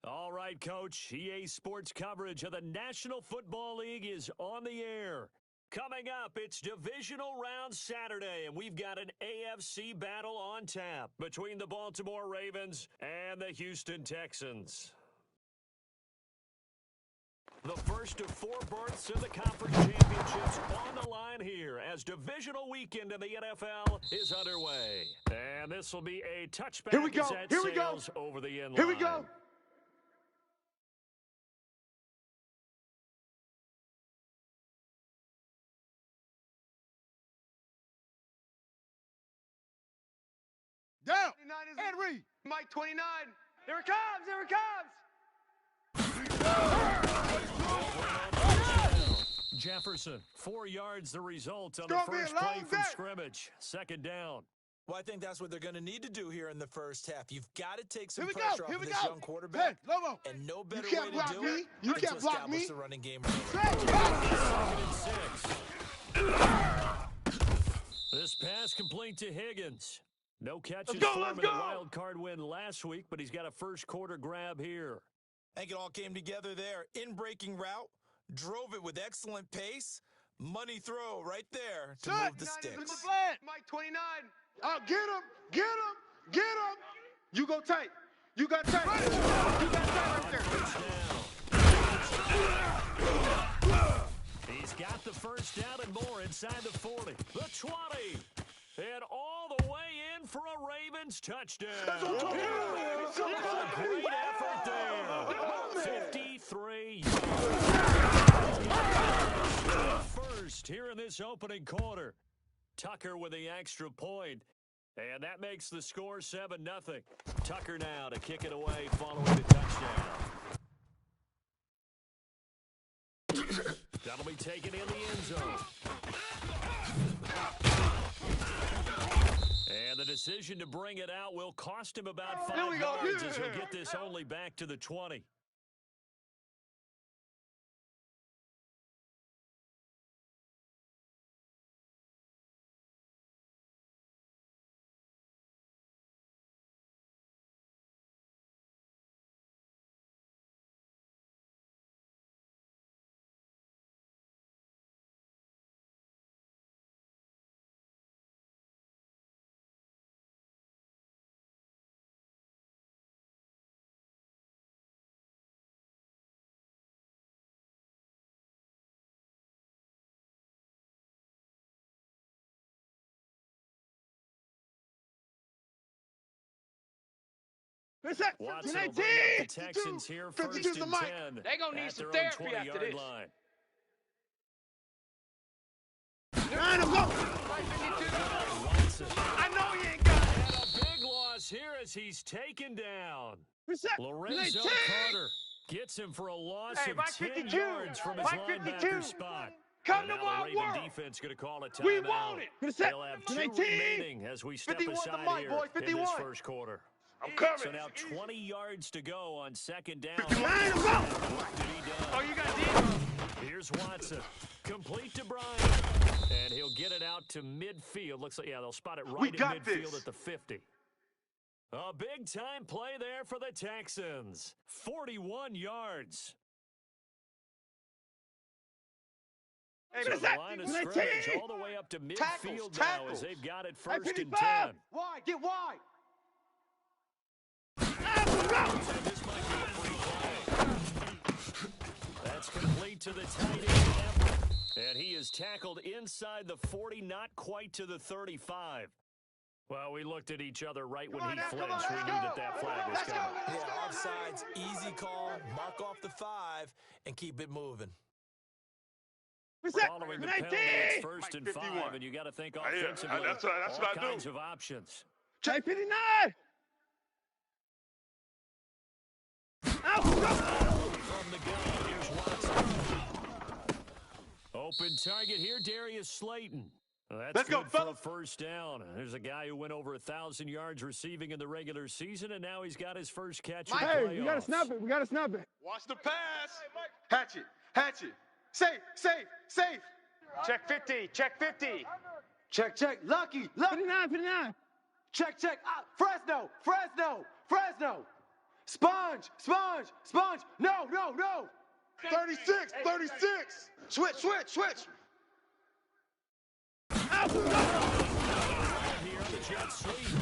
All right, Coach. EA Sports coverage of the National Football League is on the air. Coming up, it's Divisional Round Saturday, and we've got an AFC battle on tap between the Baltimore Ravens and the Houston Texans. The first of 4 berths in the conference championships on the line here as divisional weekend in the NFL is underway. And this will be a touchback. Here we go. As Here we go. sails over the end line. Here we go. Down. Henry. Mike 29. Here it comes. Here it comes. Jefferson, 4 yards the result on the first play from scrimmage. Second down. Well, I think that's what they're going to need to do here in the first half. You've got to take some pressure off this young quarterback. And no better way to do it than to establish the running game. This pass complete to Higgins. No catches for him in the wild card win last week, but he's got a first quarter grab here. I think it all came together there. In-breaking route, drove it with excellent pace. Money throw right there to move the sticks. Mike 29. Get him. Get him. Get him. You go tight. You got tight. You got tight right there. He's got the first down and more inside the 40. The 20. And all the way in for a Ravens touchdown. Great effort there. 53 yards. First here in this opening quarter. Tucker with the extra point. And that makes the score 7-0. Tucker now to kick it away following the touchdown. That'll be taken in the end zone. And the decision to bring it out will cost him about 5 yards as he'll get this only back to the 20. Watson will bring up the Texans here first and 10. They're going to need some therapy after this. Line. I know he ain't got it. And a big loss here as he's taken down. Lorenzo Carter gets him for a loss of 10 yards from his linebacker spot. Come to the my Raven world. defense going to call a timeout. We want it. They'll have 2 remaining as we step aside here in this first quarter. I'm coming. So now 20 yards to go on second down. Oh, you got D? Here's Watson. Complete to Bryant. And he'll get it out to midfield. Looks like, yeah, they'll spot it right in midfield at the 50. A big-time play there for the Texans. 41 yards. Hey, so the line of scrimmage all the way up to midfield now as they've got it first and 10. Wide, get wide. This might be a free play. That's complete to the tight end. And he is tackled inside the 40, not quite to the 35. Well, we looked at each other right when he flinched. We knew that flag was coming. Yeah, offsides, easy call, mark off the 5, and keep it moving. Following the penalty, it's first and 5, and you got to think offensively. That's all what I kinds of options. Check 59. From the gun, here's Watson. Open target here, Darius Slayton. That's good for a first down. There's a guy who went over 1,000 yards receiving in the regular season, and now he's got his first catch in the playoffs. Hey, we got to snap it. We got to snap it. Watch the pass. Hatch it. Hatch it. Safe, safe, safe. Check 50. Check 50. Check, check. Lucky. 59, 59. Check, check. Fresno, Fresno, Fresno. Sponge, sponge, sponge. No, no, no. 36, 36. Switch, switch, switch. Here on the jet sweep.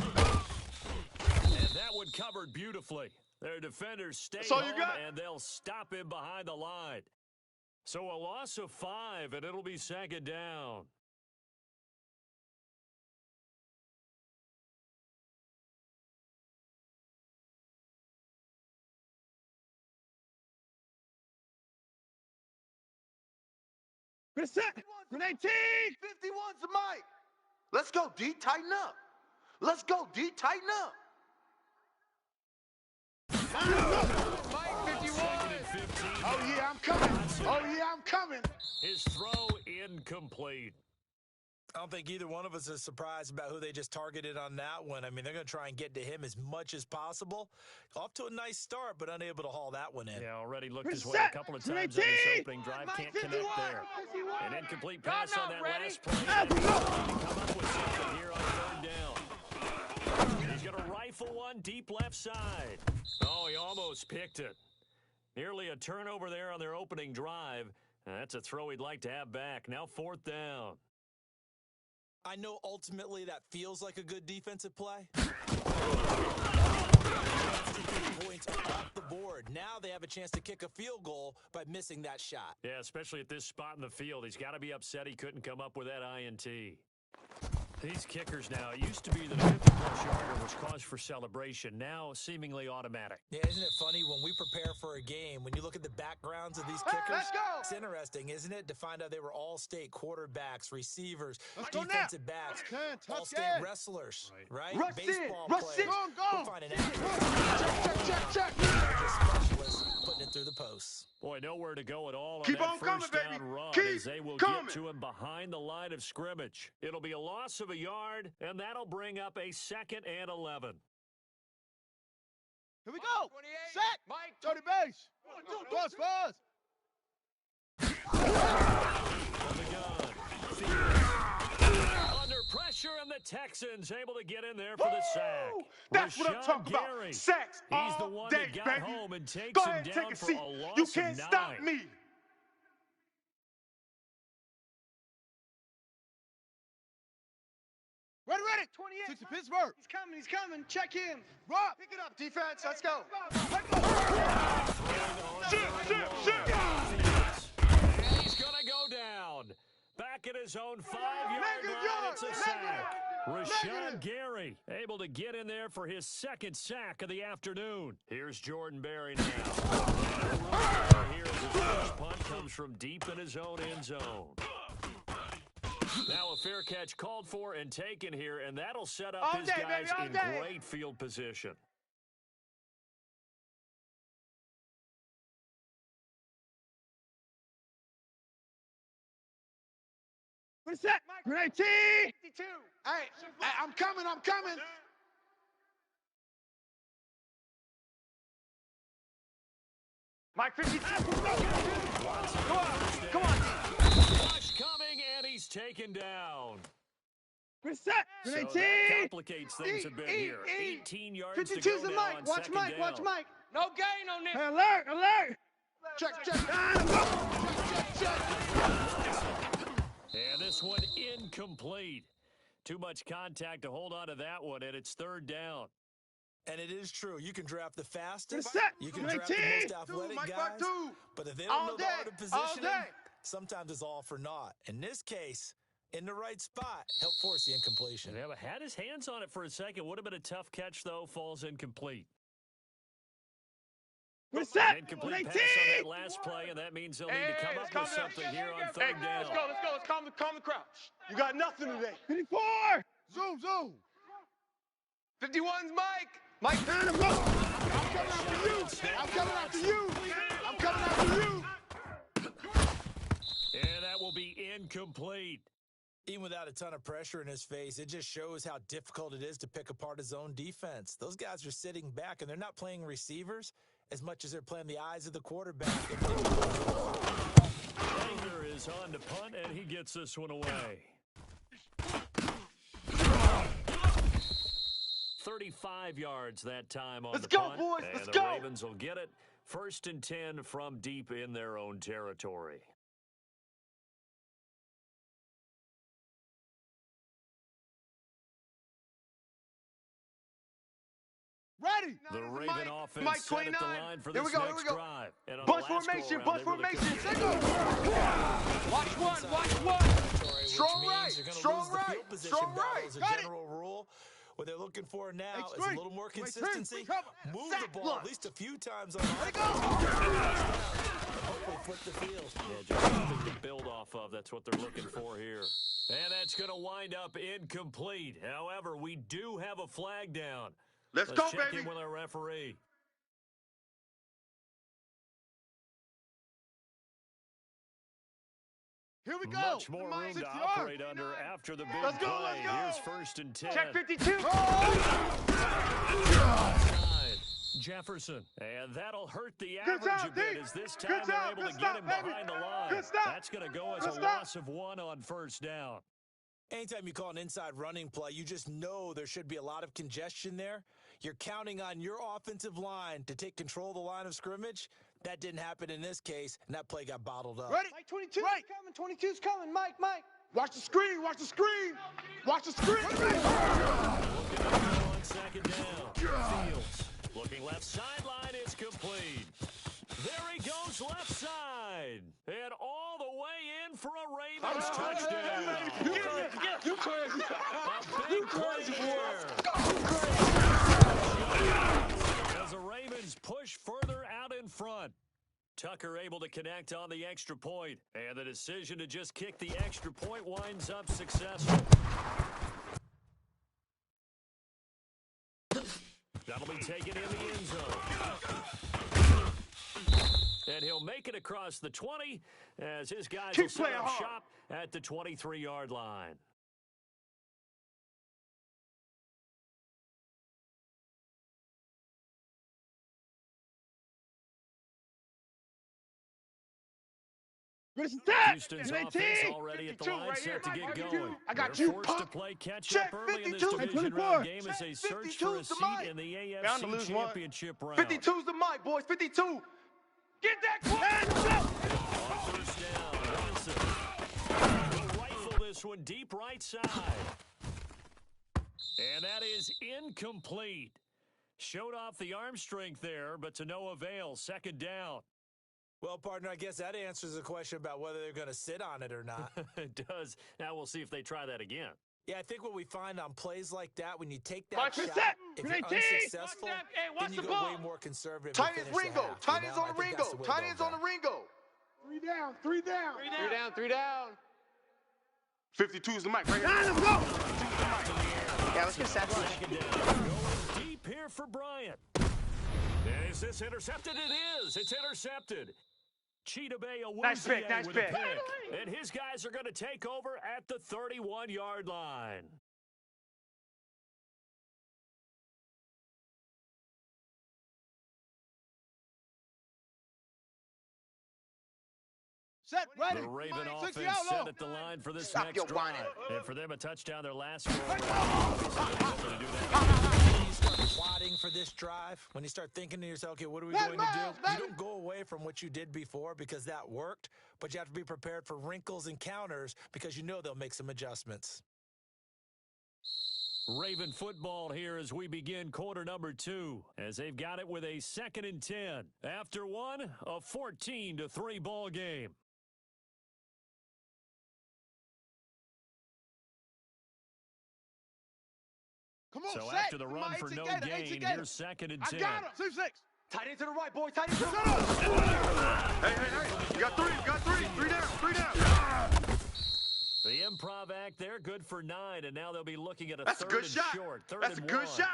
And that one covered beautifully. Their defenders stay That's all you home, got? and they'll stop him behind the line. So a loss of 5, and it'll be second down. Reset. Grenade team. 51's the mic. Let's go, D. Tighten up. Let's go, D. Tighten up. Mike 51. Second and 15. Oh, yeah, I'm coming. Oh, yeah, I'm coming. His throw incomplete. I don't think either one of us is surprised about who they just targeted on that one. I mean, they're going to try and get to him as much as possible. Off to a nice start, but unable to haul that one in. Yeah, already looked his way a couple of times on this opening drive. Can't connect there. An incomplete pass on that last play. Come up with something here on third down. He's going to rifle one deep left side. Oh, he almost picked it. Nearly a turnover there on their opening drive. That's a throw he'd like to have back. Now fourth down. I know ultimately that feels like a good defensive play. Points off the board. Now they have a chance to kick a field goal by missing that shot. Yeah, especially at this spot in the field. He's got to be upset he couldn't come up with that INT. These kickers now, it used to be that a 50-plus yarder was cause for celebration. Now, seemingly automatic. Yeah, isn't it funny when we prepare for a game, when you look at the backgrounds of these kickers, let's go. it's interesting, isn't it, to find out they were all-state quarterbacks, receivers, Let's go now. defensive backs, Tough all-state game. wrestlers, right? Rush Baseball in, rush players. in. Go. We'll find an athlete. Check. Specialists putting it through the posts. Boy, nowhere to go at all on Keep that on coming, first down baby. run Keep as they will coming. get to him behind the line of scrimmage. It'll be a loss of a yard, and that'll bring up a 2nd and 11. Here we go. Set. Mike. Dirty base. Fast. From the gun. Under pressure, and the Texans able to get in there for the sack. That's what I'm Rashawn talking Gary. about. Sacks He's the all one day, that got baby. home and takes Go him ahead and down take a for seat. a loss You of can't 9. stop me. Ready. 28. 6 to Pittsburgh. He's coming. Check him. Rob. Pick it up, defense. Let's go. Shit. And he's going to go down. Back at his own 5-yard Negative line, yard. it's a sack. Rashawn Negative. Gary able to get in there for his 2nd sack of the afternoon. Here's Jordan Berry now. Here as his first punt comes from deep in his own end zone. Now a fair catch called for and taken here, and that'll set up All his day, guys baby, all in day. great field position. Reset. Grenade team. 52. Hey, I'm coming. Mike 52. Come on. Rush coming, and he's taken down. Reset. So Grenade that team. complicates things a bit here. 18 yards to 52's go the now mic. on Watch 2nd Mike. down. Watch Mike. No gain on this. Hey, alert. Check. And this one incomplete. Too much contact to hold on to that one, and it's 3rd down. And it is true. You can draft the fastest. Reset. You can Grenade draft the team. most athletic Mike guys. Buck, two. But if they don't All know the day. art of All positioning, day. sometimes it's all for naught. In this case, in the right spot, help force the incompletion. Yeah, but had his hands on it for a second. Would have been a tough catch, though. Falls incomplete. Reset. Incomplete Grenade pass on that team. last play, and that means they'll need to come up with something here on Hey, 3rd down. let's go. Let's calm the crowd. You got nothing today. 54. Zoom. 51's Mike. Mike. I'm coming after you. And that will be incomplete. Even without a ton of pressure in his face, it just shows how difficult it is to pick apart his own defense. Those guys are sitting back, and they're not playing receivers as much as they're playing the eyes of the quarterback. Hanger is on to punt, and he gets this one away. 13 35 yards that time on Let's the go, punt. boys. And Let's the go. Ravens will get it. 1st and 10 from deep in their own territory. Ready. The Raven offense Mike set at the 29. line for Here we this go, here next we go. drive. And on Bunch the last formation, go-around, bunch they really formation. couldn't- Watch one, watch one. Which Strong means right, you're going to strong lose the right, field position strong battle right. as a Got it. general rule. What they're looking for now is a Extreme. little more Extreme. consistency. Cover. Move Sack the ball block. at least a few times on offense. Hopefully flip the field. Yeah, just something to build off of. That's what they're looking for here. And that's going to wind up incomplete. However, we do have a flag down. Let's Let's go, check baby. in with our referee. Here we go. Much more room to 60 operate yards. under after the big Let's go, play. let's go. Here's 1st and 10. Check 52. Outside, Jefferson. And that'll hurt the Good average job, a bit D. as this Good time they're job. able Good to get stop, him baby. behind the line. Good stop. That's going to go as Good a stop. loss of 1 on 1st down. Anytime you call an inside running play, you just know there should be a lot of congestion there. You're counting on your offensive line to take control of the line of scrimmage. That didn't happen in this case, and that play got bottled up. Ready? Mike 22 Right. coming. 22's coming. Mike. Watch the screen. Watch the screen. Watch the screen. Looking on 2nd down. Fields looking left sideline is complete. There he goes left side. And all the way in for a Ravens touchdown. You crazy. A big play here. As the Ravens push further out in front. Tucker able to connect on the extra point. And the decision to just kick the extra point winds up successful. That'll be taken in the end zone. And he'll make it across the 20 as his guys Keep will set playing up hard. shop at the 23-yard line. Houston's offense already at the 52 line right set here. to get 52. going. I got They're you, forced to Puck. play catch Check up early in this 52. division 24. round game as Check they search 52 for a is the seat mic. in the Bound to AFC lose one. Championship round. 52's the mic, boys. 52. Get that quick. On 1st down, Wilson will rifle this one deep right side. And that is incomplete. Showed off the arm strength there, but to no avail. 2nd down. Well, partner, I guess that answers the question about whether they're going to sit on it or not. It does. Now we'll see if they try that again. Yeah, I think what we find on plays like that, when you take that Watch shot, that. if you're 19. unsuccessful, Watch that. Hey, watch then you the go ball. way more conservative. Tight and ends finish the Ringo. half, Tight you ends know? on I the think that's Ringo. way Tight they'll ends on go. the Ringo. 3 down. 3 down. 3 down. 52's the mic right here. Let's go. Yeah, let's get set. Second down. Going deep here for Bryant. Is this intercepted? It is. It's intercepted. Cheetah Bay Nice pick, nice with a pick. And his guys are going to take over at the 31-yard line. Set. Ready. The Raven 60 offense outlaw. set at the line for this Stop next your drive. whining. And for them, a touchdown their last score. Obviously, they're able to do that. When you start plotting for this drive, when you start thinking to yourself, okay, what are we Let going to Miles, do? baby. You don't go away from what you did before because that worked, but you have to be prepared for wrinkles and counters because you know they'll make some adjustments. Raven football here as we begin quarter number 2, as they've got it with a 2nd and 10. After one, a 14-3 ball game. Come on, So set. after the run for no gain, here's 2nd and 10. I got him. 6. Tight end to the right, boy. Tight end to the Shut right. up. Hey. You got 3. You got 3. 3 down. 3 down. The improv act there, good for 9, and now they'll be looking at a That's a third good and shot. short. Third That's a and good 1. shot.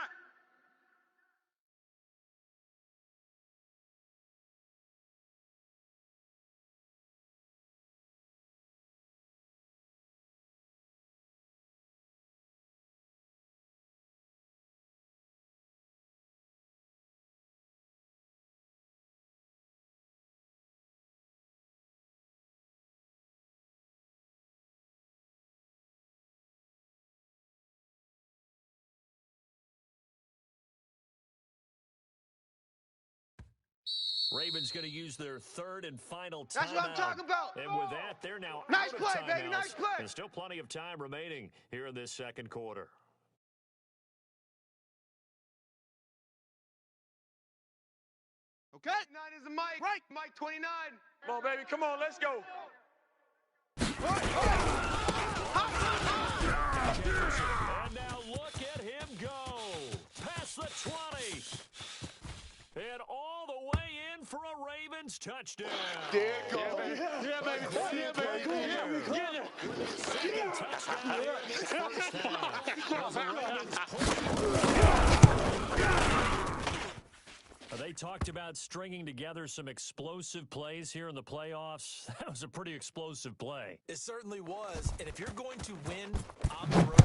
Ravens going to use their third and final timeout. That's what I'm talking about. And with that, they're now Nice out of play, timeouts. baby, nice play. And still plenty of time remaining here in this second quarter. Okay. 9 is the Mike. Right. Mike 29. Come on, baby. Come on, let's go. And now look at him go. Past the 20. And all the way in for a Ravens touchdown. There it goes. Yeah, baby. Yeah, baby. Second touchdown here in this first half. As the Ravens They talked about stringing together some explosive plays here in the playoffs. That was a pretty explosive play. It certainly was. And if you're going to win on the road,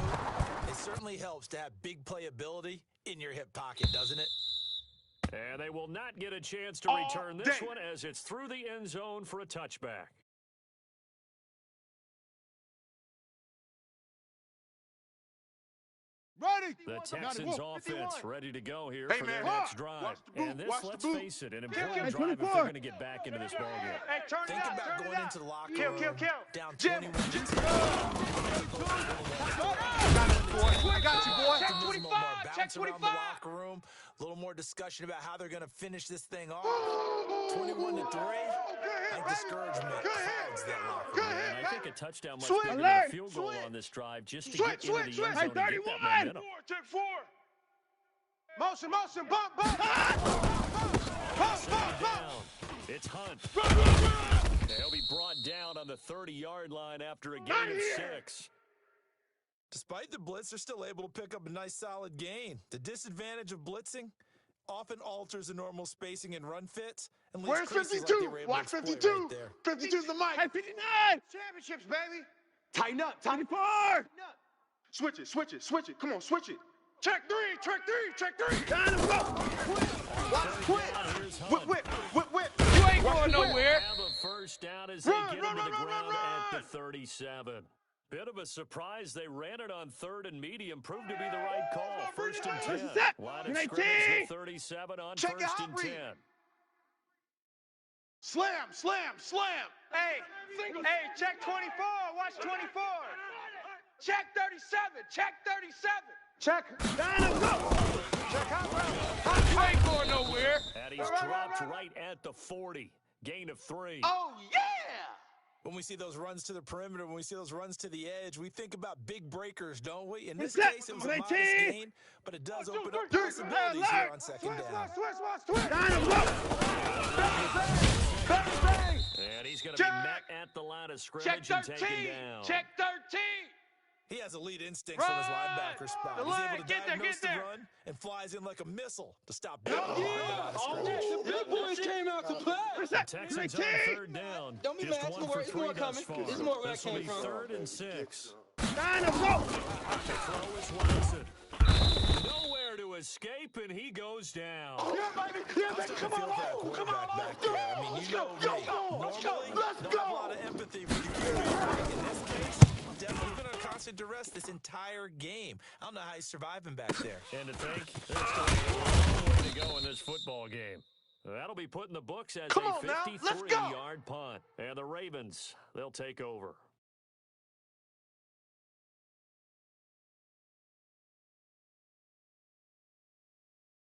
it certainly helps to have big playability in your hip pocket, doesn't it? And they will not get a chance to return this one as it's through the end zone for a touchback. Ready. The Texans offense ready to go here for their next drive. And this, let's face it, an important drive if they're going to get back into this ballgame. Hey, turn Think it out, about turn going it into the out. locker Kill, room kill, kill. down Jim. 21 to 10. I got you, boy. Check 25. Check 25. The locker room, a little more discussion about how they're going to finish this thing off. 21 to 3. I think discouragement clouds that locker room. And I think a touchdown much bigger than a field goal on this drive just to get into the end zone and get that momentum. Check 4. Motion, motion, bump, bump. Down. It's Hunt. He'll be brought down on the 30-yard line after a gain of 6. Despite the blitz, they're still able to pick up a nice solid gain. The disadvantage of blitzing often alters the normal spacing and run fits. And Where's 52? Watch 52. Right there. 52's the mic. Hey, 59. Championships, baby. Tighten up. 24. Switch it, switch it, switch it. Come on, switch it. Check 3, check 3, check 3. Time to go. Watch quit. Here's Whip, Hunt. whip, whip, whip. You ain't Watch going the whip. nowhere. Have a first down as they Run, get run, into the run, run, ground run, at the 37. Bit of a surprise. They ran it on 3rd and medium. Proved to be the right call. 1st and 10. Line of scrimmage, the 37 on Check it 1st out, and 10. Reed. Slam, slam, slam. Hey, check 24. Watch 24. Check 37. Check 37. Check. Time to go. Check out, bro. You ain't going nowhere. And he's dropped right at the 40. Gain of 3. Oh, yeah. When we see those runs to the perimeter, when we see those runs to the edge, we think about big breakers, don't we? In this What's that? case, it was a modest gain, but it does open up Dude, possibilities here on second down. Switch. Time to go. And he's going to be met at the line of scrimmage Check and 13. taken down. Check 13. He has elite instincts from his linebacker spot. The He's leg, able to get there, diagnose get there. the run and flies in like a missile to stop Yeah. the Big boys came out to play. The Texans on 3rd down. Don't be Just mad. 1 for 3 thus coming. far. This is more where I This will came be from. 3rd and 6. Time to go. The throw is Watson. Nowhere to escape, and he goes down. Yeah, baby. Yeah, baby. Come on, come on. back there. I mean, you know me. Normally, Let's don't go. have a lot of empathy for the quarterback. In this case, definitely been on constant duress this entire game. I don't know how he's surviving back there. And to think, there's still a long way to go in this football game. That'll be put in the books as Come a on now, let's go. 53-yard punt. And the Ravens, they'll take over.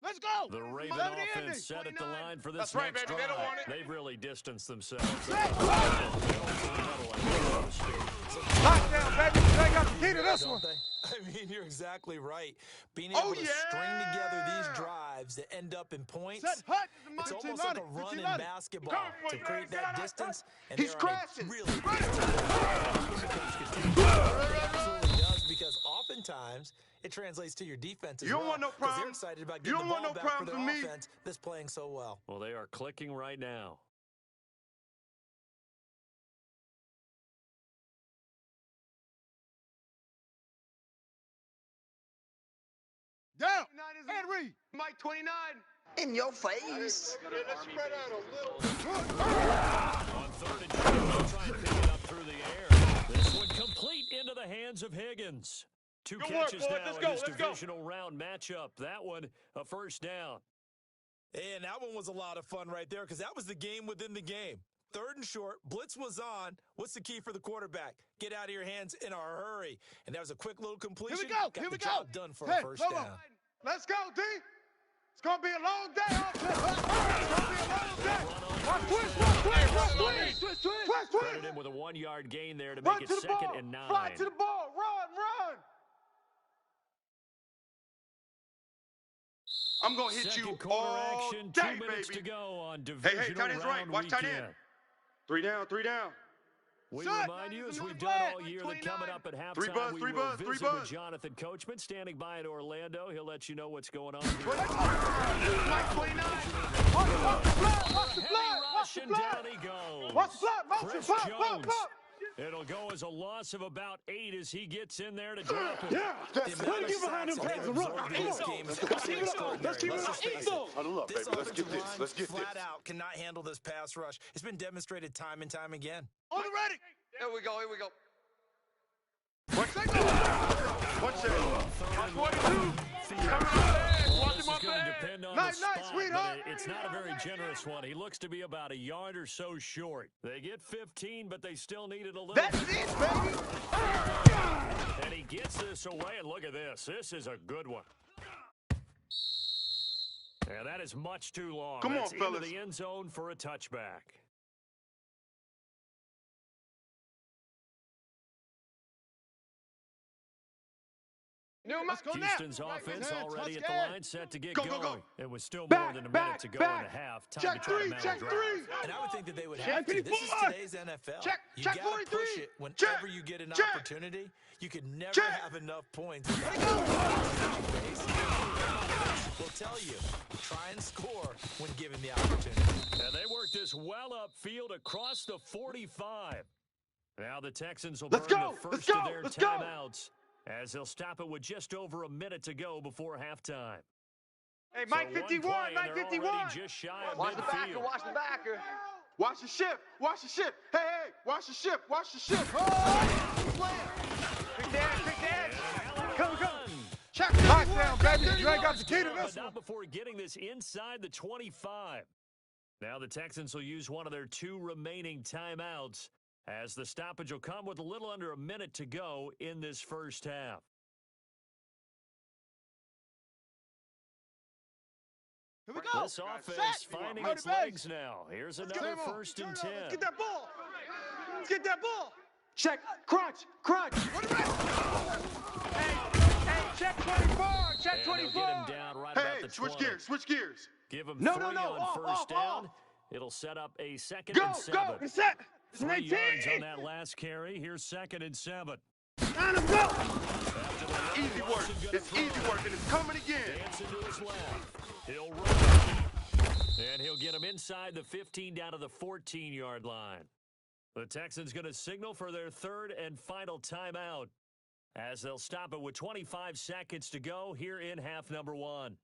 Let's go. The Raven Seventy offense ending. set at the 29. line for this That's right, next baby. They don't drive. want it. They've really distanced themselves. Lockdown, baby. They got the key to this one. Don't they? I mean, you're exactly right. Being able to string together these drives that end up in points, Set hut. it's almost like a run in basketball to create that distance. And He's they're on a crashing. really good absolutely does, because oftentimes it translates to your defense as You don't well. want no 'Cause they're problem. excited about You getting don't the want ball no back for problem their from me. offense that's playing so well. Well, they are clicking right now. Down. Henry. Mike 29. In your face. Let's spread out a little. On 3rd and 2, they'll try and pick it up through the air. This one complete into the hands of Higgins. Two Good work, catches boys. now Let's in go, this let's go. divisional round matchup. That one, a first down. And that one was a lot of fun right there because that was the game within the game. 3rd and short, blitz was on. What's the key for the quarterback? Get out of your hands in a hurry. And that was a quick little completion. Here we go. Got Here the we go. job done for a first come down. on. Let's go, D. It's going to be a long day. It's going to be a long day. Twist. Credit him with a 1-yard gain there to Run make it to the 2nd ball. and 9. Fly to the ball. Run. I'm going to hit Second you quarter all action, day, 2 minutes baby. to go on divisional Hey, tight end's right. round Watch tight end. weekend. 3 down. We Shut. remind you, as we've Flag. done all year, that coming up at halftime, we will visit with Jonathan Coachman, standing by in Orlando. He'll let you know what's going on here. Mike 29. Watch the flag. And down he goes. Watch the flag. Motion. Chris Pop. Jones. It'll go as a loss of about 8 as he gets in there to drop it. Yeah. The amount of sacks they've absorbed in this game is absolutely extraordinary. Let's just face it. Huddle up, This baby. Let's get offensive this. line Let's get flat this. out cannot handle this pass rush. It's been demonstrated time and time again. On the ready. Here we go. One second. My 42. This is going to depend on the Nice, spot, sweetheart. but it's not a very generous one. He looks to be about a yard or so short. They get 15, but they still need it a little That's bit. it, baby. And he gets this away, and look at this. This is a good one. And that is much too long. Come on, That's fellas. into the end zone for a touchback. Let's go now. Houston's offense already at the line, set to get Go. going. It was still more Back, than a back, minute to go back. in the half. Time Check to try three. to mount a Check drive. three. And I would think that they would Check have to. This is 54. today's NFL. Check You check gotta 43. push it whenever Check. you get an Check. opportunity. You can never Check. have enough points. We'll tell you, try and score when given the opportunity. And they work this well upfield across the 45. Now the Texans will Let's burn go. the Let's first go. of their Let's go. timeouts as they'll stop it with just over a minute to go before halftime. Hey, Mike So one 51. play, Mike and they're 51. already just shy of Watch the backer. midfield. Watch the backer. Watch the ship. Hey, watch the ship. Oh! Quick dance. Come. Check down, baby. You ain't got the key to But this one. not before getting this inside the 25. Now the Texans will use one of their 2 remaining timeouts as the stoppage will come with a little under a minute to go in this first half. Here we go. This offense finding its legs now. Here's another first and 10. Let's get that ball. Check. Crunch. Hey, check 24. Check And they'll 24. get him down right about the 20. Switch gears. Give him No, 3 no, on off, first off. down. It'll set up a 2nd Go. and 7. It's set. It's 3 19. yards on that last carry. Here's 2nd and 7. Time to go. Easy work. It's easy work, and it's coming again. Dance into his left. He'll run. And he'll get him inside the 15 down to the 14-yard line. The Texans going to signal for their 3rd and final timeout as they'll stop it with 25 seconds to go here in half number 1.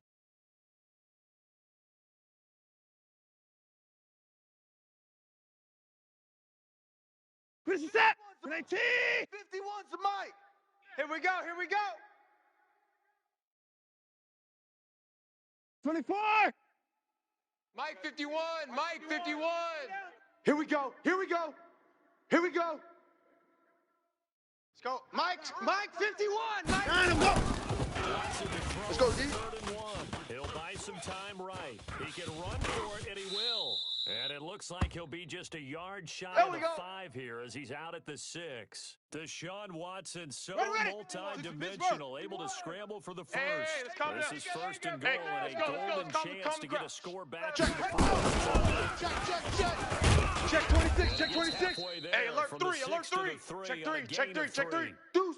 Chris is set. 19. 51's the mic. Here we go. 24. Mike 51. Here we go. Let's go. Mike 51. Mike. Let's go, D. 3rd and 1. He'll buy some time right. He can run for it, and he will. And it looks like he'll be just a yard shy There of we the go. 5 here as he's out at the 6. Deshaun Watson, so Ready. multi-dimensional, able to scramble for the first. Hey, let's calm This down. is 1st and goal, Hey, and a let's go, let's go, golden let's calm chance to the get a crowd. score back. Check 26. Check 26. Halfway there, Hey, alert from the 3. 6 Alert to the 3. 3 on a gain of Check 3. 3. Deuce.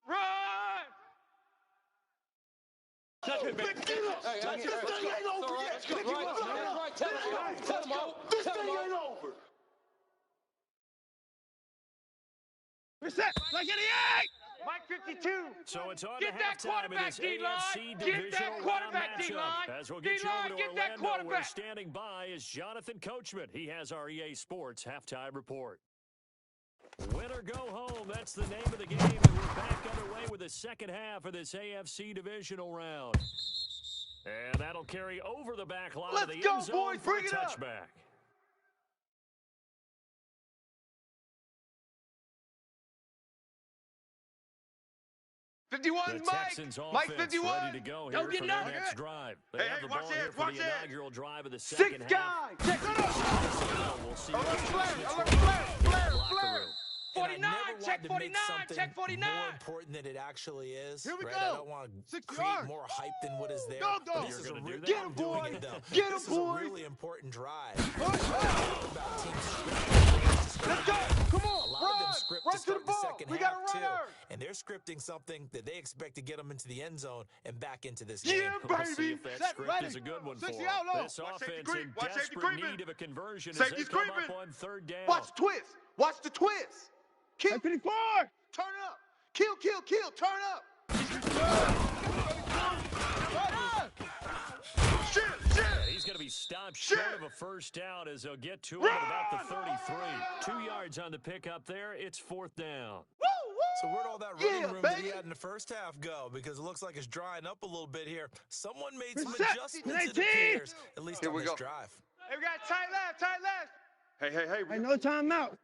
Run. This thing ain't over yet. This thing ain't over. We're set. Like 88. Mike 52. So it's on Get to that halftime in quarterback, this D-line. AFC Get divisional that round quarterback, matchup. D-line. As we'll get you D-line, over to get that Orlando, where quarterback. standing by is Jonathan Coachman. He has our EA Sports halftime report. Win or go home, that's the name of the game, and we're back underway with the second half of this AFC divisional round. And that'll carry over the back line Let's of the go, end zone boys. for a Bring it up. touchback. The 51's Mike. Texans Mike offense 51. ready to go here for their next drive. They have the ball here for the inaugural drive of the second Six half. guys. Check it out. We'll see Alert what flare. happens Alert in flare. Flare. locker Flare. room. And I 49, never check want to 49, make something check 49. more important than it actually is. Here we right? go. I don't want to 60 create yards. more hype than what is there. Go, go. But this You're is a gonna do real that? Get him, I'm doing boy. it, though. Get him, This is boy. a really important drive. Push. About teams Let's go. Come a on. lot of them script to Run to the start the ball. second We half got a too, runner. and they're scripting something that they expect to get them into the end zone and back into this Yeah, game. We'll see baby. if that Set, script ready. is a good one for 60 them. out low. This Watch safety offense creep. in Watch safety desperate creeping. need of a conversion as Safety's they come up creeping. on third down. Watch the twist. Watch the twist. Kill. 54. Turn up. Kill, kill, kill. Turn up. Shit, shit. And he's going to be stopped short of a first down as they'll get to him at about the 33. 2 yards on the pickup there. It's fourth down. Woo, woo. So where'd all that running Yeah, room that he baby. had in the first half go? Because it looks like it's drying up a little bit here. Someone made some Set. adjustments, it 18. appears, at least Here on we this go. drive. Hey, we got tight left, tight left. Hey, hey, hey. Hey, no timeout.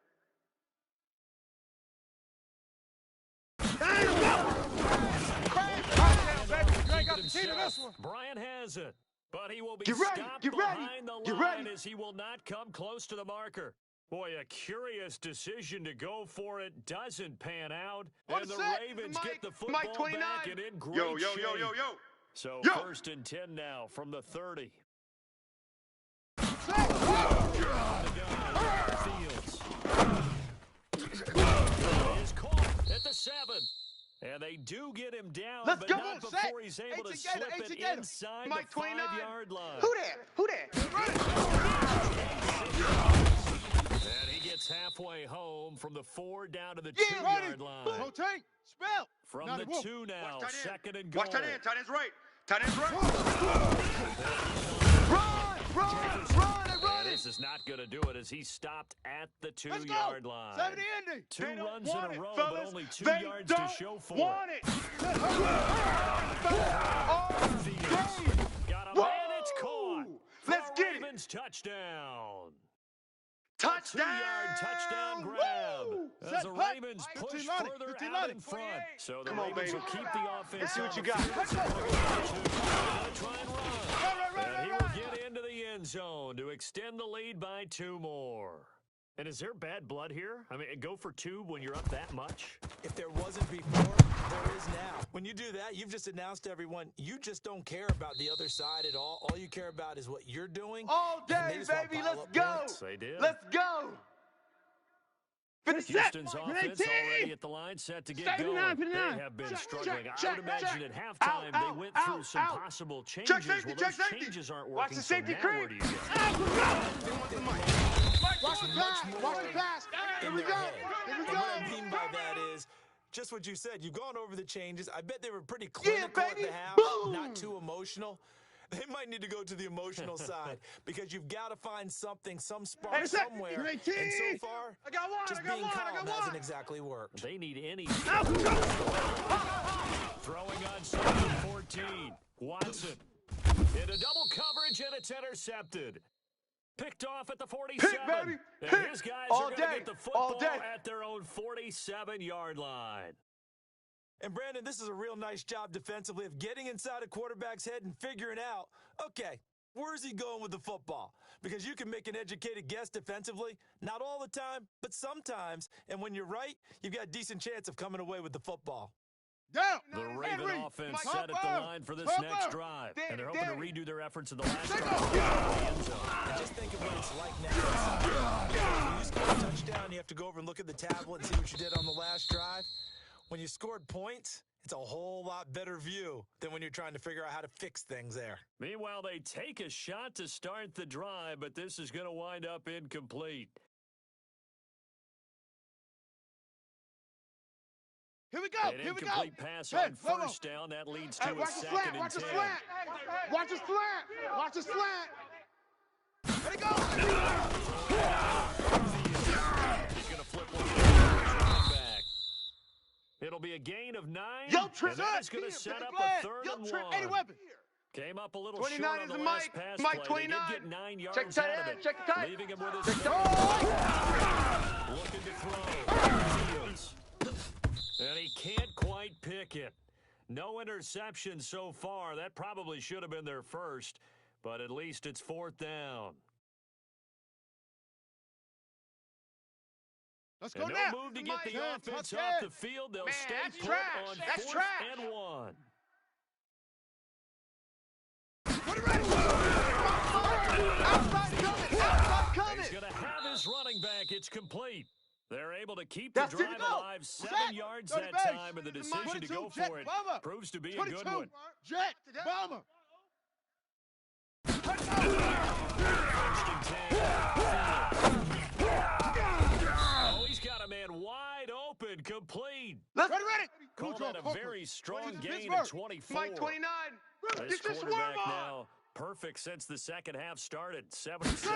Bryant has it, but he will be Get ready, stopped get ready, behind the get line ready. as he will not come close to the marker. Boy, a curious decision to go for it doesn't pan out, On and the the set, Ravens Mike, get the football Mike 29. back and in great Yo, yo, shape. yo, yo, yo. So Yo. 1st and 10 now from the 30. Fields is caught at the 7. And they do get him down, Let's but go. not Set. before he's able to together, slip it together. inside Mike the 29. 5-yard line. Who that? Who that? And he gets halfway home from the 4 down to the Yeah, 2-yard line. Rotate. Spell. From Not the a wolf. 2 now, Watch tight end. 2nd and goal. Watch tight end. Tight end's right. Tight end's right. Run, run, run, and run And it. this is not going to do it as he's stopped at the Let's go. 2-yard line. 70 ending. 2 They don't runs want in a it, row, fellas. but only 2 They yards to don't show for want it. it. Fields got a Whoa. man, it's caught. For Let's a get it. Ravens touchdown. Touchdown. 2-yard touchdown grab Woo. as Set the pipe. Ravens Mike, push 15 further 15 out in front. So the Come on, Ravens baby. will keep the offense. Let's see on what you the got. field. Let's go. They're gonna try and run. Right, And he will get into the end zone to extend the lead by 2 more. And is there bad blood here? I mean, go for 2 when you're up that much? If there wasn't before, there is now. When you do that, you've just announced to everyone, you just don't care about the other side at all. All you care about is what you're doing. All and they day, just want baby. pile Let's up go. points. They did. Let's go. Houston's offense already at the line, set to get going. They have been struggling. I would imagine at halftime they went through some possible changes. Safety, Well, those safety. changes aren't Watch working, the so safety now creep. where do you go? Watch the pass. Watch the pass. Here in we their go. head. Here we And what I go. mean by that is just what you said. You've gone over the changes. I bet they were pretty Yeah, clinical at baby. the half, Boom. not too emotional. They might need to go to the emotional side because you've got to find something, some spark Hey, set. somewhere. You're And 18. so far, I got one. just I got being one. I calm got hasn't one. exactly worked. They need any. Out. Throwing on 2nd and 14. Watson into double coverage, and it's intercepted. Picked off at the 47. Pick, baby. And Pick. his guys All are going to day. get the football All day. at their own 47-yard line. And Brandon, this is a real nice job defensively of getting inside a quarterback's head and figuring out, okay, where's he going with the football? Because you can make an educated guess defensively, not all the time, but sometimes. And when you're right, you've got a decent chance of coming away with the football. Down. The Raven Henry. offense Mike, set at the Harper. line for this Harper. next drive. And they're hoping to Danny. redo their efforts in the last Take drive. off. And just think of what it's like now. When you score a touchdown, you have to go over and look at the tablet and see what you did on the last drive. When you scored points, it's a whole lot better view than when you're trying to figure out how to fix things there. Meanwhile, they take a shot to start the drive, but this is going to wind up incomplete. Here we go. An Here we go. incomplete pass Hey, on Lobo. first down. That leads to Hey, a watch the 2nd slant. and Watch the 10. slant. Watch the slant. Watch the slant. There he goes. He's going to flip one back. It'll be a gain of 9. Yo, Trip. And that is going to set up a 3rd Yo, and Trip. 1. Any weapon. Came up a little 29 short on is the the last Mike. pass Mike, play. They did 29. get 9 yards Check the tight out of end. it, Check the tight. leaving him with his Check the looking to throw. Fields. And he can't quite pick it. No interception so far. That probably should have been their first, but at least it's 4th down. Let's go And now. no move to get the Man, offense touch off it. the field. They'll Man, stay that's put trash. on That's 4th trash. and 1. Put it ready. Outside coming. Outside coming. He's going to have his running back. It's complete. They're able to keep That's the it. drive Go. alive 7 Set. yards Go to that base. time, and the decision to 22, go jet for it bomber. proves to be a 22. good one. Jet bomber. First and 10. Oh, he's got a man wide open, complete. Ready. Call that a very strong gain of 24. Mike 29. This Get your quarterback swarm on. now perfect since the second half started. 76.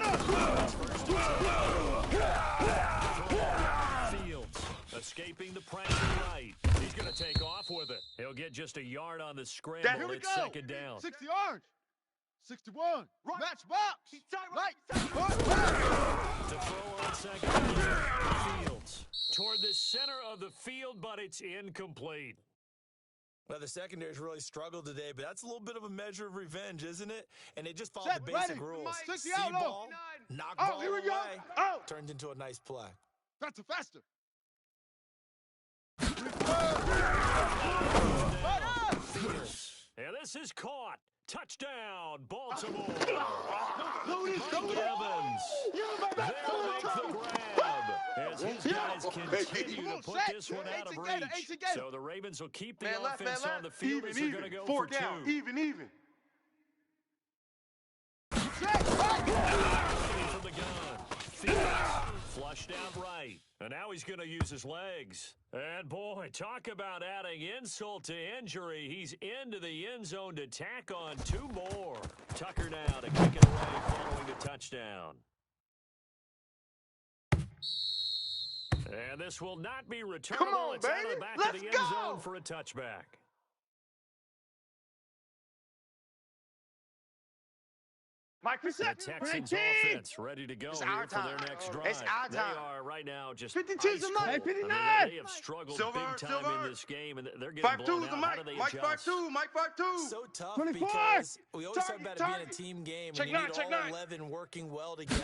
Fields escaping the pressure right. He's going to take off with it. He'll get just a yard on the scramble. Here we It's go. 2nd down. 60 yards. 61. Right. Match box. Right. To throw on 2nd down. Fields toward the center of the field, but it's incomplete. Well, the secondary's really struggled today, but that's a little bit of a measure of revenge, isn't it? And they just followed Set, the basic ready. rules. Mike, See 60 out, ball, low. knock Oh, ball here we go. away, Oh. turned into a nice play. Faster. And this is caught. Touchdown, Baltimore. Loaded. Mike Evans. They'll make the grab as his guys continue to put this one out of reach. So the Ravens will keep the Man left, offense man on the field as they're going to go for 2. Even. From the gun. Fields flushed out right. And now he's going to use his legs. And boy, talk about adding insult to injury. He's into the end zone to tack on 2 more. Tucker now to kick it away following the touchdown. And this will not be returnable. Come on, it's out of baby. the back Let's of the end go. zone for a touchback. Mike, The Texans offense ready to go It's here our for their time. next drive. It's our They time. are right now just 52 is ice the Mike. cold. 59. I mean, they have struggled Silver, big time silver. in this game, and they're getting 5-2 blown is the out. How do Mike. they Mike adjust? 5-2. Mike 5-2. So tough 24. because we always talk about it being a Target. team game, Check and you nine, need check all nine. 11 working well together.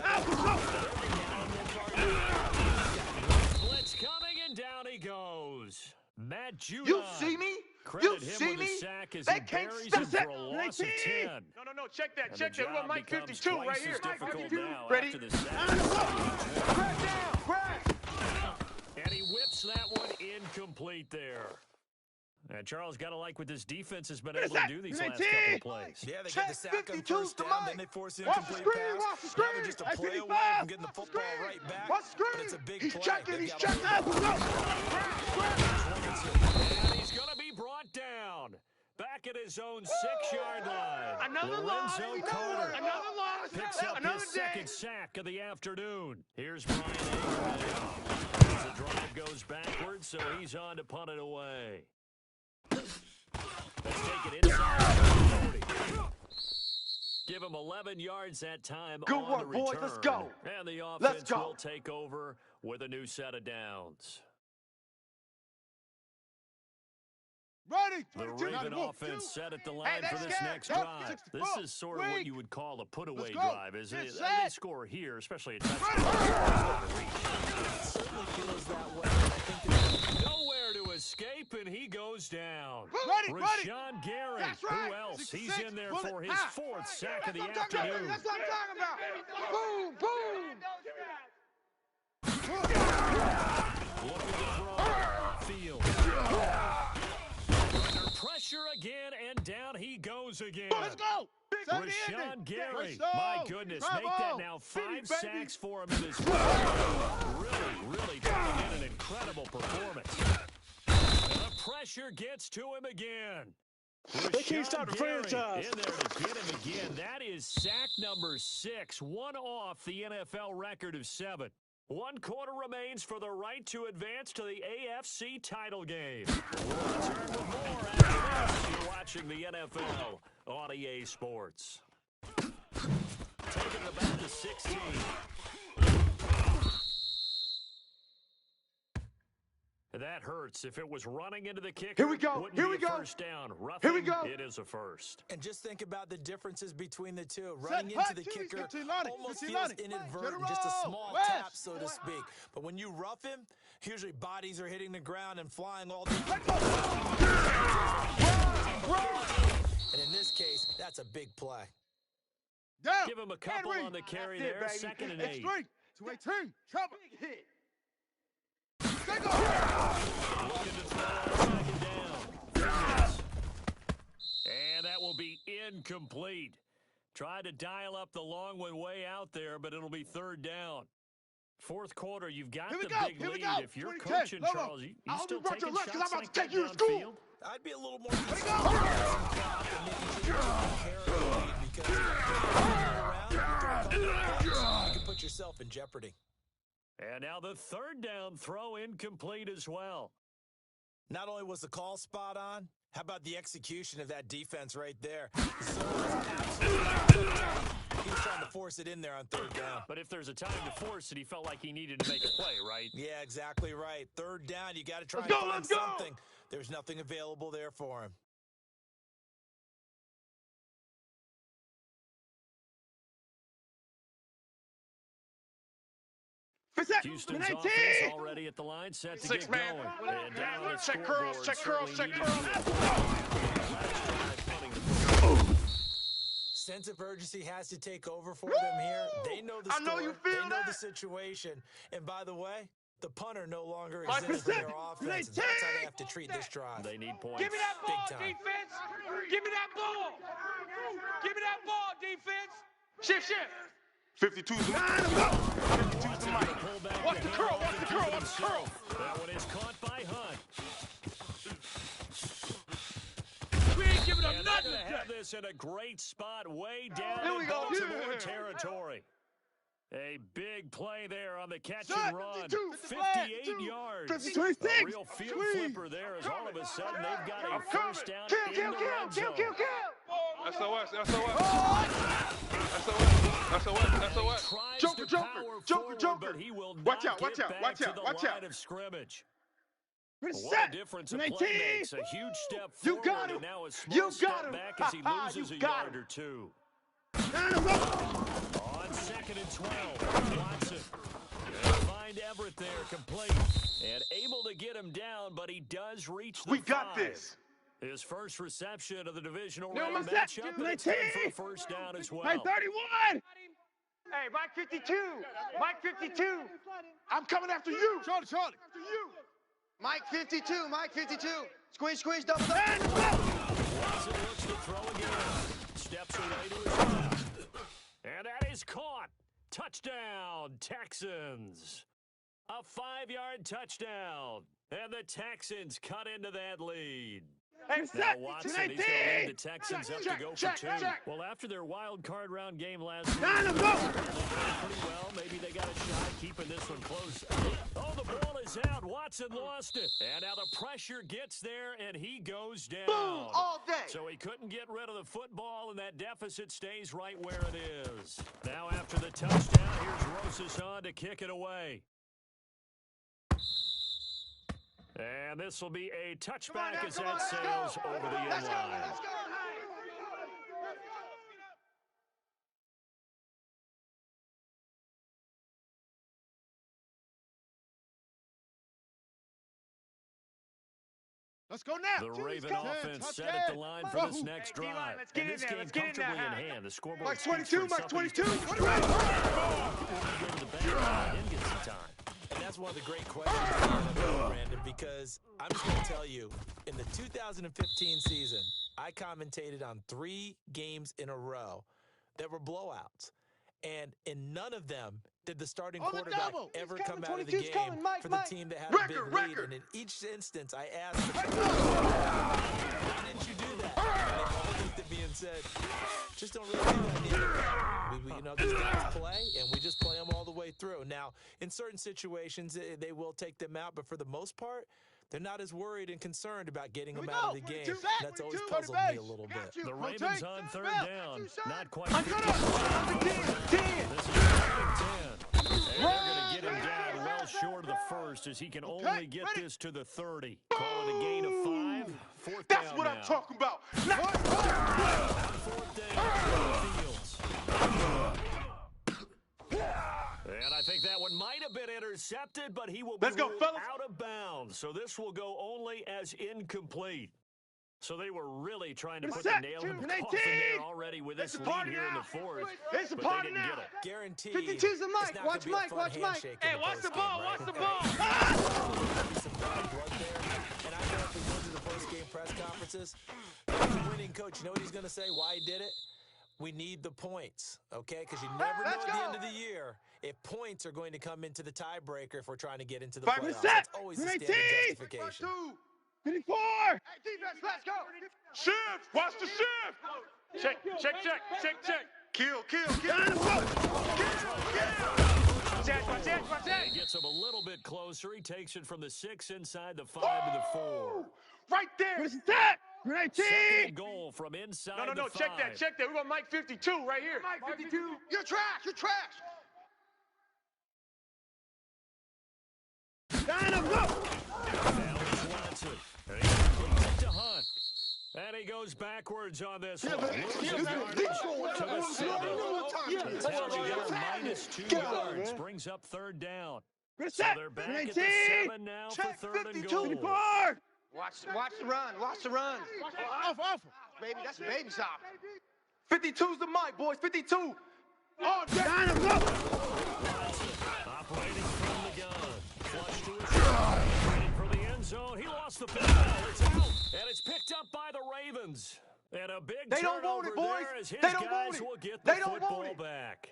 Blitz coming, and down he goes. Matt Judon. You see me? Credit You him see with me? the sack as They he can't buries stop him that. for a loss of 10. No. Check that. And Check the that. We got job Mike becomes 52 twice right as here. Mike difficult 52. now Ready? after the sack. Crash down. Crash. And he whips that one incomplete there. And Charles got to like what this defense has been able to do these last couple of plays. Yeah, they Check get the sack on 52 first to down, Mike. then they force an Watch the incomplete screen, pass. watch the Now screen. they're just a Hey, play 55. away from getting the Watch the football screen. right back. Watch the screen. But it's a big He's play. checking. They've He's got checking. a- And he's going to be brought down. Back at his own 6-yard line. Another loss. Lorenzo Carter Another loss. picks up Another his day. second sack of the afternoon. Here's Brian Abraham. As the drive goes backwards, so he's on to punt it away. Let's take it inside the 40. Give him 11 yards that time Good on work, the return. boys. Let's go. And the Let's offense go. will take over with a new set of downs. Ready. The 22. Raven Now, offense set at the Hey, line for that's this good. next Yep, drive. 64. This is sort of what Wait. you would call a put-away Let's go. drive. Is Get it? set. They score here, especially a touchdown. It certainly feels that way. I think it's Nowhere to escape, and he goes down. Ready. Rashawn Gary. That's right. Who else? 66. He's in there Bullet. for his Ah. 4th sack of the That's what I'm talking afternoon. about. That's what I'm talking about. Boom, boom. Looking to throw. Field. Under pressure again, and down he goes again. Let's go. Rashawn Gary. Let's My go. goodness, Bravo. make that now 5 Baby. sacks for him in his first. Really putting in an incredible performance. And the pressure gets to him again. They can't stop the Gary franchise. in there to get him again. That is sack number 6, one off the NFL record of 7. 1 quarter remains for the right to advance to the AFC title game. We'll return with more after this. You're watching the NFL on EA Sports. Taking it about to 16. That hurts. If it was running into the kicker, Here we go. wouldn't Here be we a go. first down. Roughing, Here we go. it is a first. And just think about the differences between the two. Running into the kicker almost feels inadvertent, just a small tap, so to speak. But when you rough him, usually bodies are hitting the ground and flying all different. And in this case, that's a big play. Down. Give him a couple on the carry there. Baby. 2nd and 8. Extra. 218. Trouble. Big hit. Looking to throw on 2nd down. And that will be incomplete. Tried to dial up the long one way out there, but it'll be 3rd down. 4th quarter, you've got the big lead. If you're coaching, Charles, you still taking shots like that downfield? I'd be a little more concerned you can put yourself in jeopardy. And now the 3rd down throw incomplete as well. Not only was the call spot on, how about the execution of that defense right there? He was trying to force it in there on 3rd down. But if there's a time to force it, he felt like he needed to make a play, right? Yeah, exactly right. 3rd down, you got to try and find something. There's nothing available there for him. Houston's offense already at the line, set to get going. And down on the Check curls, check curls, check curls. Sense of urgency has to take over for them here. They know the score. They know the situation. And by the way, the punter no longer exists in their offense. That's how they have to treat this drive. They need points. Give me that ball, Big time. defense. Give me that ball. Give me that ball, defense. Shift. 52's the mic. 52's the mic. Watch the curl, watch the curl, watch the curl. That one is caught by Hunt. We ain't giving up And they're nothing going to have today. this in a great spot way down in Baltimore territory. A big play there on the catch and run. 58 yards. 56. A real field flipper there as all of a sudden they've got a first down in the red zone. SOS. Joker. Joker. But he will not Watch out, get watch out, back watch to out, the watch line out. of scrimmage. Ready, What set. a difference a 19. play makes. A huge step You forward, got him. and now a small You got step him. back as he loses You a got yard him. or two. Line him up. On 2nd and 12, Watson. They'll find Everett there, complete. And able to get him down, but he does reach the We got 5. this. His first reception of the divisional No, round my set. matchup, and it's good for a first down as well. Hey, 31. Hey, Mike 52. Mike 52. I'm coming after you. Charlie. After you. Mike 52, Mike 52. Squeeze, double. Watson looks to throw again. Steps away to his left. And that is caught. Touchdown, Texans. A 5-yard touchdown. And the Texans cut into that lead. Hey, Now Watson, he's going to lead the Texans up to go for 2. Well, after their wild card round game last week, Line him they up. played pretty well. Maybe they got a shot keeping this one close. Oh, the ball is out. Watson lost it. And now the pressure gets there, and he goes down. Boom, all day. So he couldn't get rid of the football, and that deficit stays right where it is. Now after the touchdown, here's Rosas on to kick it away. And this will be a touchback as that sails over the end line. Let's go now. The Raven offense set at the line for this next drive. And this game comfortably in hand. The scoreboard Mike speaks 22, for Mike itself. 22. Go to the bank and get some time. And that's one of the great questions, Brandon, because I'm just going to tell you, in the 2015 season, I commentated on 3 games in a row that were blowouts. And in none of them did the starting quarterback ever come out of the game for the team that had a big lead. And in each instance, I asked the why didn't you do that? And they all looked at me and said, just don't really do that in the NFL. These guys play, and we just play them all the way through. Now, in certain situations, they will take them out, but for the most part, They're not as worried and concerned about getting Here him we out go. of the game. 22, That's always 22, puzzled me a little bit. The Ravens Rotate. on third Bell. down. Two, Not quite. I'm gonna. 10. This is third and 10. And they're going to get him down well short of the first as he can only get this to the 30. Call it a gain of 5. Fourth That's down what now. I'm talking about. Fourth down. Fields. And I think that one might have been intercepted, but he will be ruled out of bounds. So this will go only as incomplete. So they were really trying to put the nail in the coffin there already with this lead here in the fourth. It's a But party they didn't now. get it. Guaranteed. 52's the mic. it's not Watch gonna be a Mike, fun watch Mike. handshake in Hey, the watch the postgame, ball, right? watch the ball. Some bad blood there. And I know if we go to the post-game press conferences, the winning coach, you know what he's going to say, why he did it? We need the points, okay? Because you never know at the end of the year if points are going to come into the tiebreaker if we're trying to get into the playoffs. That's always the standard justification. 54. Hey, defense, let's go. Shift. Watch the shift. Check. Kill. He gets him a little bit closer. He takes it from the 6 inside the 5 to the 4. Right there. What's that? Second and goal from inside No. the 5. Check that. We're going to Mike 52 right here. Mike 52. You're trash. Dynamo, go. Now it's Watson. And he completes it to Hunt. And he goes backwards on this one. Loses yardage to the 7. It's held together -2 yards. Brings up third down. So they're back at the 7 now for third and goal. Watch the run. Off. Baby, that's a baby shop. 52's the mic, boys. 52. Oh, Dynamo, go. Operating from the gun. Flush to his right. Waiting for the end zone. He lost the football. It's out. And it's picked up by the Ravens. And a big They don't want turnover it, boys. there as his They don't want guys it. will get the They don't want football it. back.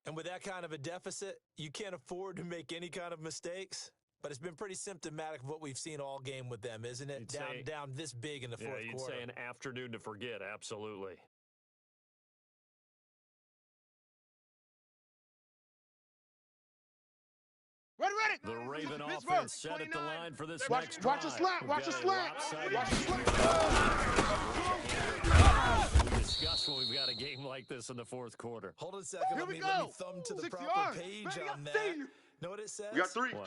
And with that kind of a deficit, you can't afford to make any kind of mistakes. But it's been pretty symptomatic of what we've seen all game with them, isn't it? Down this big in the fourth you'd quarter. say an afternoon to forget, absolutely. Ready. The Raven offense set at the line for this next drive. Watch the slap. Watch the slap. We discussed when we've got a game like this in the fourth quarter. Hold on a second. Let me thumb to the 60 proper yards. page Baby, on I that. see you. Know what it says? We got three down.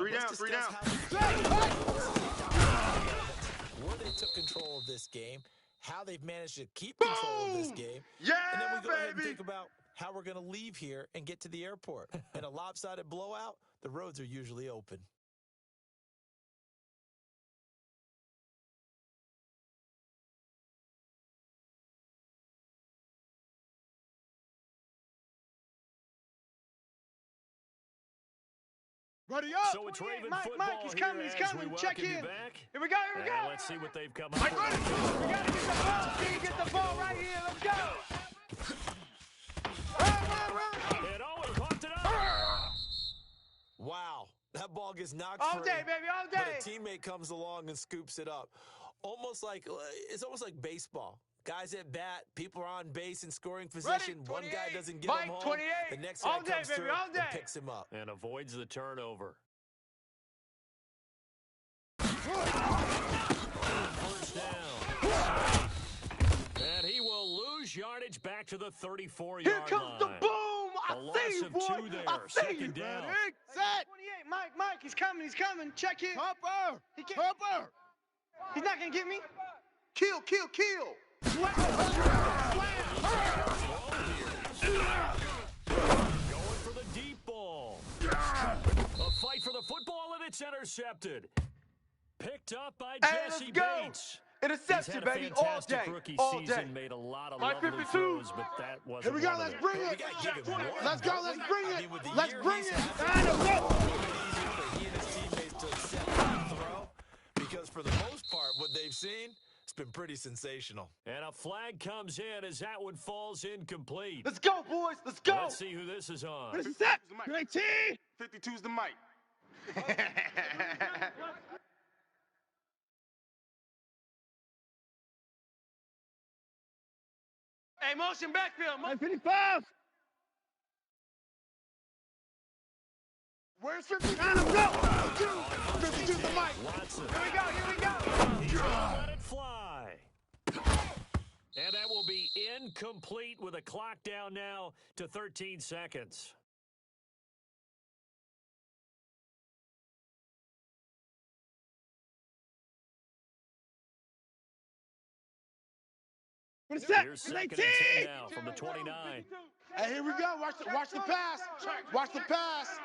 Where they took control of this game, how they've managed to keep control of this game. Yeah, and then we go ahead and baby. think about how we're going to leave here and get to the airport. In a lopsided blowout, the roads are usually open. Ready up. So it's Raven Mike, football he's here coming. as Check we welcome you in. back. Here we go. And let's see what they've come up Mike, with. we gotta get the ball. Can get the ball right here? Let's go. Run. And Owen hooked it up. Wow. That ball gets knocked All free. day, baby, all But day. a teammate comes along and scoops it up. It's almost like baseball. Guys at bat, people are on base in scoring position. One guy doesn't get him home. 28. The next guy All day, comes baby, through all day. and picks him up. And avoids the turnover. First down. And he will lose yardage back to the 34-yard line. Here comes the boom. A I loss see you, of boy. 2 there. I see Second you. down. Ready, set. 28. Mike, he's coming. Check it. Hopper. He's not gonna get me. Kill. Going for the deep ball. A fight for the football, and it's intercepted. Picked up by Jesse let's go. Bates. Interception, He's had a baby, all fantastic day. rookie All season, day. made a lot of My lovely 52. throws, but that wasn't Here we go. one of Let's them. bring We it. got to give him one. Let's go. Let's bring I it. mean, with the Let's year bring he's it. had, Dynamo, go. it's easier for he and his teammates to accept that throw because for the most part, what they've seen, it's been pretty sensational. And a flag comes in as that one falls incomplete. Let's go, boys. Let's go. Let's see who this is on. What is that? 19. 52's the mic. Hey, motion backfield. 55. Where's 50? Dynamo, go. 52. he did. Watson. Here we go, here we go. He let it fly. And that will be incomplete with a clock down now to 13 seconds. Here's second and 10 now from the 29. Hey, here we go. Watch the pass. Watch the pass.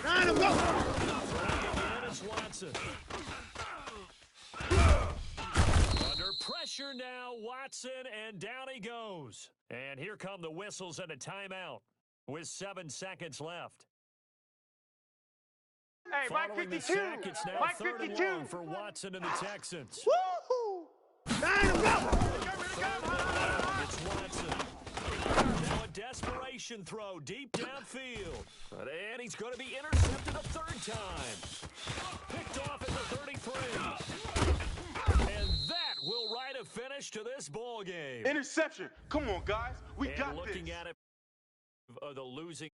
Again, it's Watson. Under pressure now, Watson, and down he goes. And here come the whistles and a timeout with 7 seconds left. Hey, Mike Following 52. the sack, it's now Mike 3rd and 52. long for Watson and the Texans. Woo-hoo! It's Watson. Now a desperation throw deep downfield. And he's going to be intercepted a 3rd time. Picked off at the 33. And that will write a finish to this ball game. Interception. Come on, guys. We got this. Looking at it, the losing